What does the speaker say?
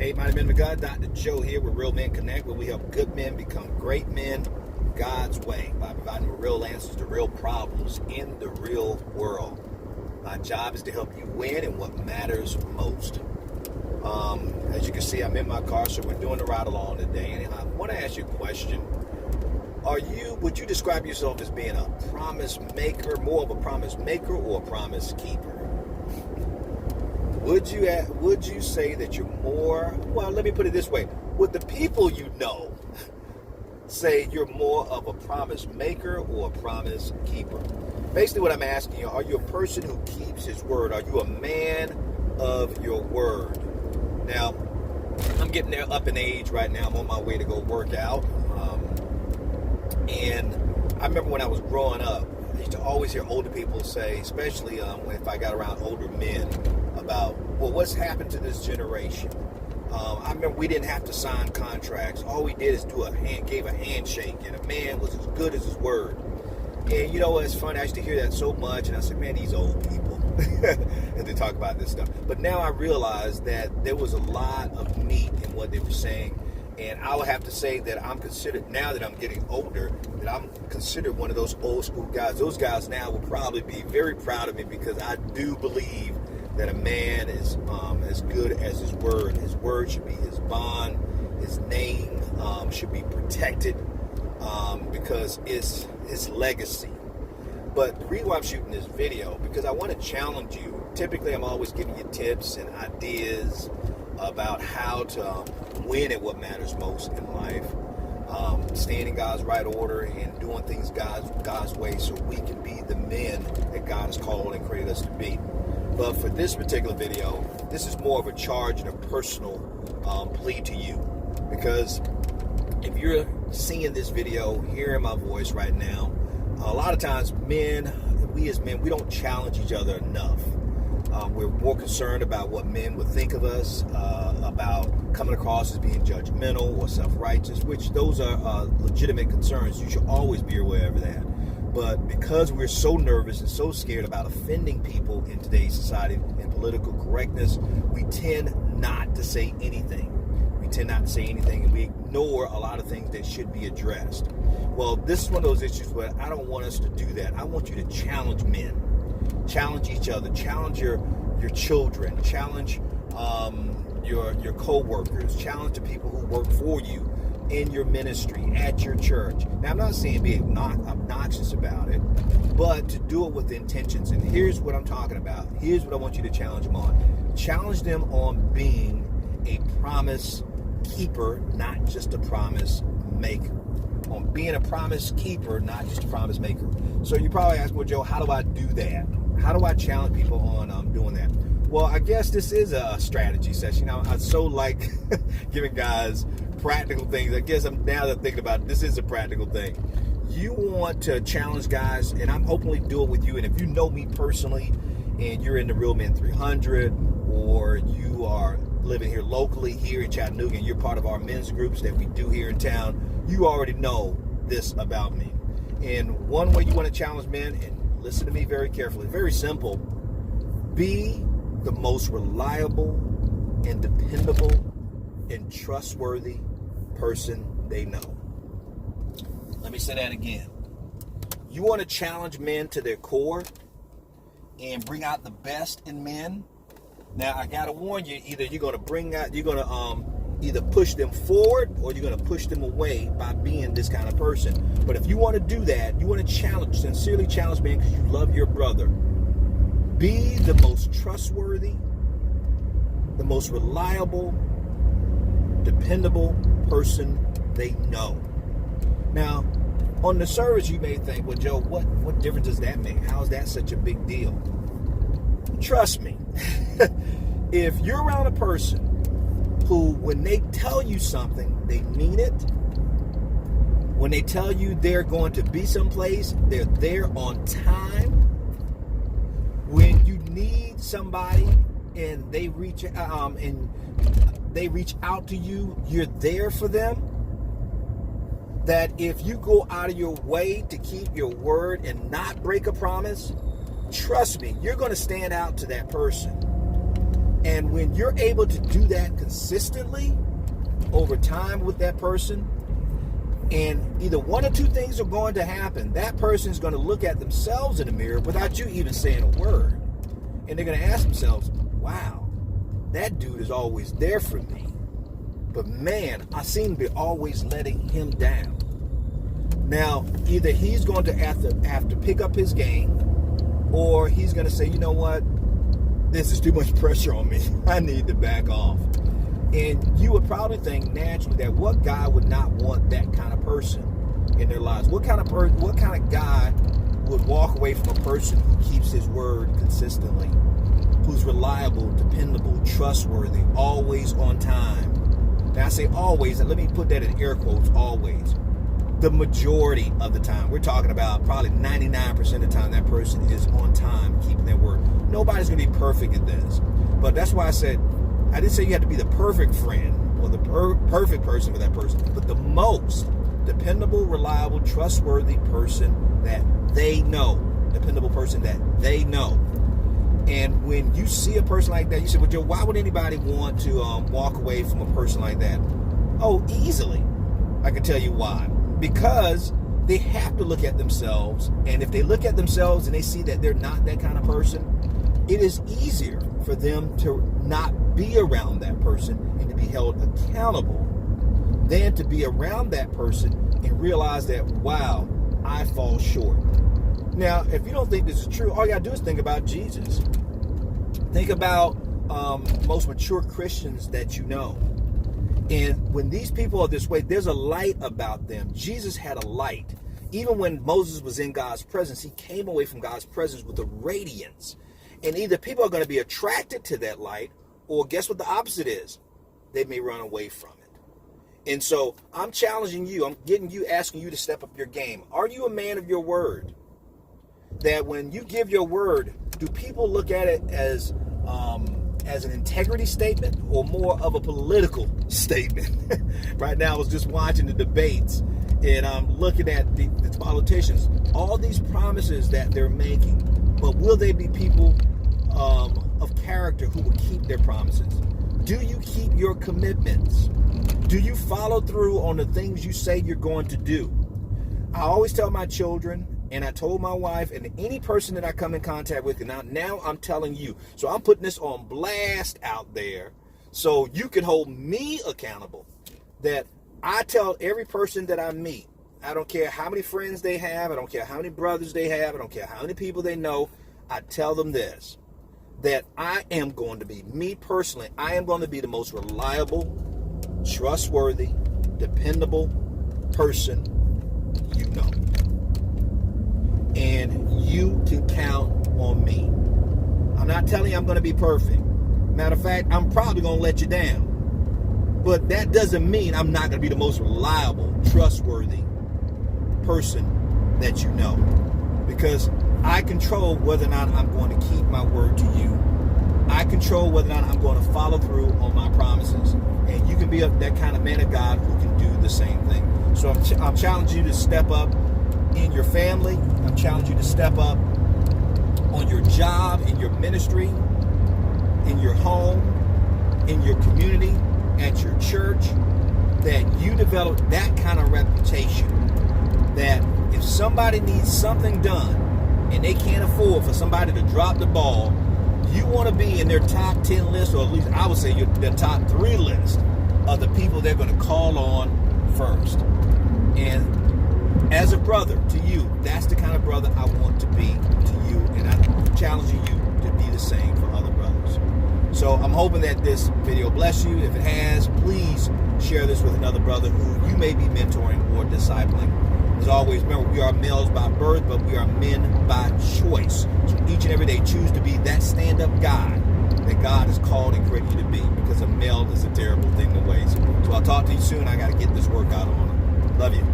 Hey, mighty men of God, Dr. Joe here with Real Men Connect, where we help good men become great men God's way by providing real answers to real problems in the real world. My job is to help you win in what matters most. As you can see, I'm in my car, so we're doing the ride along today. And I want to ask you a question. Would you describe yourself as being a promise maker, more of a promise maker or a promise keeper? Would you say that you're more, well, let me put it this way. Would the people you know say you're more of a promise maker or a promise keeper? Basically what I'm asking you, are you a person who keeps his word? Are you a man of your word? Now, I'm getting there up in age right now. I'm on my way to go work out. And I remember when I was growing up, I used to always hear older people say, especially if I got around older men, about, well, what's happened to this generation? I remember we didn't have to sign contracts. All we did is gave a handshake, and a man was as good as his word. And you know, it's funny, I used to hear that so much, and I said, man, these old people, and they talk about this stuff. But now I realize that there was a lot of meat in what they were saying. And I would have to say that I'm considered, now that I'm getting older, that I'm considered one of those old school guys. Those guys now will probably be very proud of me, because I do believe that a man is as good as his word. His word should be his bond. His name should be protected because it's his legacy. But the reason why I'm shooting this video, because I want to challenge you. Typically, I'm always giving you tips and ideas about how to win at what matters most in life, staying in God's right order and doing things God's way, so we can be the men that God has called and created us to be. But for this particular video, this is more of a charge and a personal plea to you, because if you're seeing this video, hearing my voice right now, a lot of times we as men, we don't challenge each other enough. We're more concerned about what men would think of us, about coming across as being judgmental or self-righteous, which those are legitimate concerns. You should always be aware of that. But because we're so nervous and so scared about offending people in today's society and political correctness, we tend not to say anything. And we ignore a lot of things that should be addressed. Well, this is one of those issues where I don't want us to do that. I want you to challenge men. Challenge each other, challenge your children, challenge your co-workers, challenge the people who work for you in your ministry, at your church. Now, I'm not saying be obnoxious about it, but to do it with intentions. And here's what I'm talking about. Here's what I want you to challenge them on. Challenge them on being a promise keeper, not just a promise maker. On being a promise keeper, not just a promise maker. So you probably ask, well, Joe, how do I do that? How do I challenge people on doing that? Well, I guess this is a strategy session. I so like giving guys practical things. I guess now that I'm thinking about it, this is a practical thing. You want to challenge guys, and I'm openly doing it with you. And if you know me personally, and you're in the Real Men 300, or you are living here locally here in Chattanooga, and you're part of our men's groups that we do here in town, you already know this about me. And one way you want to challenge men, and listen to me very carefully, very simple: be the most reliable and dependable and trustworthy person they know. Let me say that again. You want to challenge men to their core and bring out the best in men. Now, I gotta warn you, either you're gonna either push them forward or you're gonna push them away by being this kind of person. But if you want to do that, you want to sincerely challenge men because you love your brother. Be the most trustworthy, the most reliable, dependable person they know. Now, on the surface, you may think, well, Joe, what difference does that make? How is that such a big deal? Trust me, if you're around a person who, when they tell you something, they mean it. When they tell you they're going to be someplace, they're there on time. When you need somebody and they reach out to you, you're there for them. That if you go out of your way to keep your word and not break a promise, trust me, you're going to stand out to that person. And when you're able to do that consistently over time with that person, and either one or two things are going to happen. That person is going to look at themselves in the mirror without you even saying a word. And they're going to ask themselves, wow, that dude is always there for me. But man, I seem to be always letting him down. Now, either he's going to have to pick up his game, or he's going to say, you know what, this is too much pressure on me. I need to back off. And you would probably think naturally that what guy would not want that kind of person in their lives? What kind of guy would walk away from a person who keeps his word consistently, who's reliable, dependable, trustworthy, always on time? Now I say always, and let me put that in air quotes, always. The majority of the time. We're talking about probably 99% of the time that person is on time, keeping their word. Nobody's going to be perfect at this. But that's why I didn't say you have to be the perfect friend or the perfect person for that person, but the most dependable, reliable, trustworthy person that they know. Dependable person that they know. And when you see a person like that, you say, well, Joe, why would anybody want to walk away from a person like that? Oh, easily. I can tell you why. Because they have to look at themselves. And if they look at themselves and they see that they're not that kind of person, it is easier for them to not be around that person and to be held accountable than to be around that person and realize that, wow, I fall short. Now, if you don't think this is true, all you gotta do is think about Jesus. Think about most mature Christians that you know. And when these people are this way, there's a light about them. Jesus had a light. Even when Moses was in God's presence, he came away from God's presence with a radiance. And either people are going to be attracted to that light, or guess what the opposite is? They may run away from it. And so I'm challenging you. I'm asking you to step up your game. Are you a man of your word? That when you give your word, do people look at it as an integrity statement or more of a political statement? Right now I was just watching the debates, and I'm looking at the politicians, all these promises that they're making, but will they be people of character who will keep their promises? Do you keep your commitments? Do you follow through on the things you say you're going to do? I always tell my children, and I told my wife, and any person that I come in contact with, and now I'm telling you. So I'm putting this on blast out there so you can hold me accountable. That I tell every person that I meet, I don't care how many friends they have, I don't care how many brothers they have, I don't care how many people they know, I tell them this, that I am going to be, me personally, I am going to be the most reliable, trustworthy, dependable person you know. And you can count on me. I'm not telling you I'm going to be perfect. Matter of fact, I'm probably going to let you down. But that doesn't mean I'm not going to be the most reliable, trustworthy person that you know. Because I control whether or not I'm going to keep my word to you. I control whether or not I'm going to follow through on my promises. And you can be that kind of man of God who can do the same thing. So I'm challenging you to step up in your family. I'm challenging you to step up on your job, in your ministry, in your home, in your community, at your church, that you develop that kind of reputation that if somebody needs something done and they can't afford for somebody to drop the ball, you want to be in their top 10 list, or at least I would say their top 3 list of the people they're going to call on first. And as a brother to you, that's the kind of brother I want to be to you, and I'm challenging you to be the same for other brothers. So I'm hoping that this video bless you. If it has, please share this with another brother who you may be mentoring or discipling. As always, remember, we are males by birth, but we are men by choice. So each and every day, choose to be that stand-up guy that God has called and created you to be, because a male is a terrible thing to waste. So I'll talk to you soon. I got to get this workout on. Love you.